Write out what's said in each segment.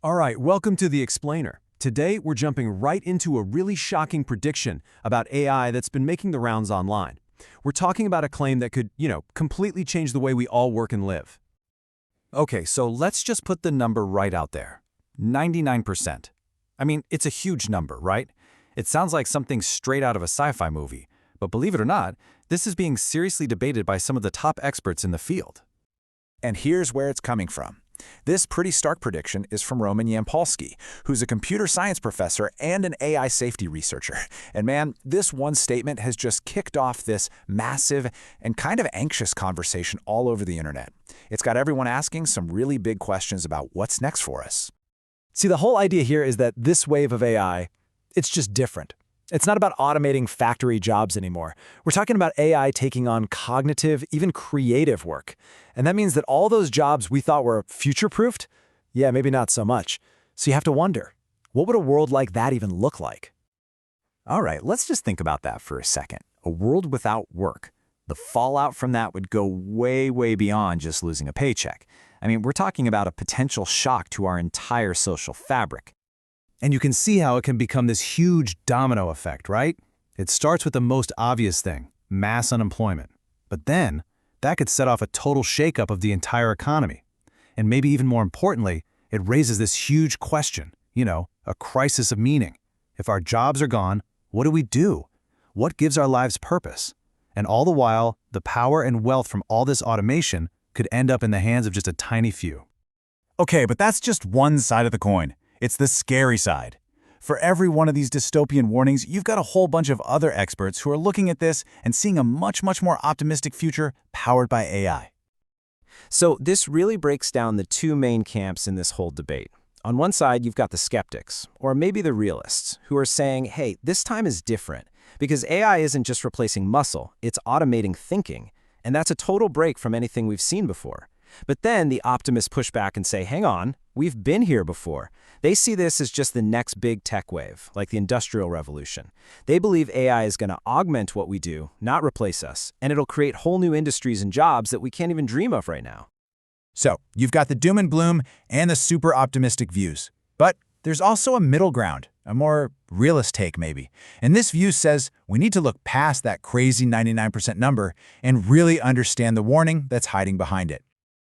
All right, welcome to The Explainer. Today, we're jumping right into a really shocking prediction about AI that's been making the rounds online. We're talking about a claim that could, completely change the way we all work and live. Okay, so let's just put the number right out there. 99%. I mean, it's a huge number, right? It sounds like something straight out of a sci-fi movie. But believe it or not, this is being seriously debated by some of the top experts in the field. And here's where it's coming from. This pretty stark prediction is from Roman Yampolskiy, who's a computer science professor and an AI safety researcher. And man, this one statement has just kicked off this massive and kind of anxious conversation all over the internet. It's got everyone asking some really big questions about what's next for us. See, the whole idea here is that this wave of AI, it's just different. It's not about automating factory jobs anymore. We're talking about AI taking on cognitive, even creative work. And that means that all those jobs we thought were future-proofed, yeah, maybe not so much. So you have to wonder, what would a world like that even look like? All right, let's just think about that for a second. A world without work. The fallout from that would go way, way beyond just losing a paycheck. I mean, we're talking about a potential shock to our entire social fabric. And you can see how it can become this huge domino effect, right? It starts with the most obvious thing, mass unemployment. But then, that could set off a total shakeup of the entire economy. And maybe even more importantly, it raises this huge question, a crisis of meaning. If our jobs are gone, what do we do? What gives our lives purpose? And all the while, the power and wealth from all this automation could end up in the hands of just a tiny few. Okay, but that's just one side of the coin. It's the scary side. For every one of these dystopian warnings, you've got a whole bunch of other experts who are looking at this and seeing a much more optimistic future powered by AI. So this really breaks down the two main camps in this whole debate. On one side, you've got the skeptics, or maybe the realists, who are saying, hey, this time is different, because AI isn't just replacing muscle, it's automating thinking, and that's a total break from anything we've seen before. But then the optimists push back and say, hang on, we've been here before. They see this as just the next big tech wave, like the Industrial Revolution. They believe AI is going to augment what we do, not replace us, and it'll create whole new industries and jobs that we can't even dream of right now. So, you've got the doom and gloom and the super optimistic views. But there's also a middle ground, a more realist take maybe. And this view says we need to look past that crazy 99% number and really understand the warning that's hiding behind it.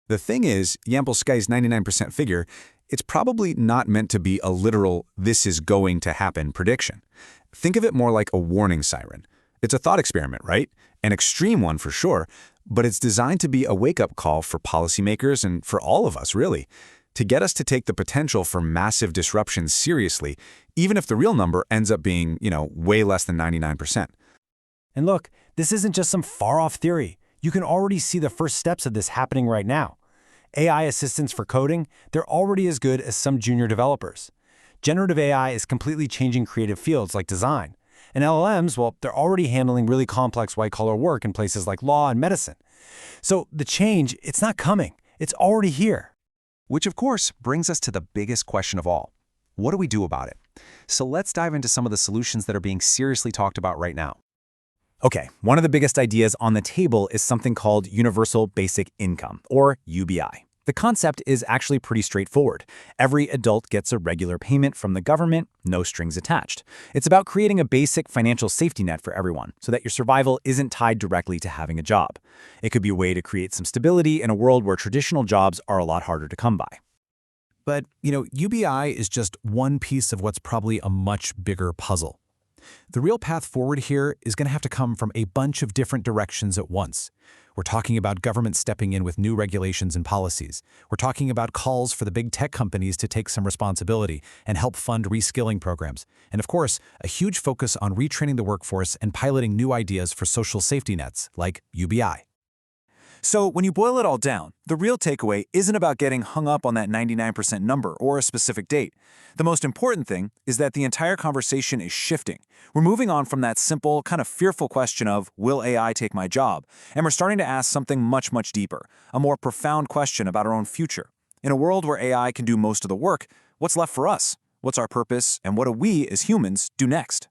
The thing is, Yampolskiy's 99% figure, it's probably not meant to be a literal "this is going to happen" prediction. Think of it more like a warning siren. It's a thought experiment, right? An extreme one for sure, but it's designed to be a wake-up call for policymakers and for all of us, really, to get us to take the potential for massive disruption seriously, even if the real number ends up being, way less than 99%. And look, this isn't just some far-off theory. You can already see the first steps of this happening right now. AI assistants for coding, they're already as good as some junior developers. Generative AI is completely changing creative fields like design. And LLMs, well, they're already handling really complex white-collar work in places like law and medicine. So the change, it's not coming. It's already here. Which, of course, brings us to the biggest question of all. What do we do about it? So let's dive into some of the solutions that are being seriously talked about right now. Okay, one of the biggest ideas on the table is something called Universal Basic Income, or UBI. The concept is actually pretty straightforward. Every adult gets a regular payment from the government, no strings attached. It's about creating a basic financial safety net for everyone, so that your survival isn't tied directly to having a job. It could be a way to create some stability in a world where traditional jobs are a lot harder to come by. But, UBI is just one piece of what's probably a much bigger puzzle. The real path forward here is going to have to come from a bunch of different directions at once. We're talking about government stepping in with new regulations and policies. We're talking about calls for the big tech companies to take some responsibility and help fund reskilling programs. And of course, a huge focus on retraining the workforce and piloting new ideas for social safety nets, like UBI. So when you boil it all down, the real takeaway isn't about getting hung up on that 99% number or a specific date. The most important thing is that the entire conversation is shifting. We're moving on from that simple, kind of fearful question of, will AI take my job? And we're starting to ask something much deeper, a more profound question about our own future. In a world where AI can do most of the work, what's left for us? What's our purpose? And what do we, as humans, do next?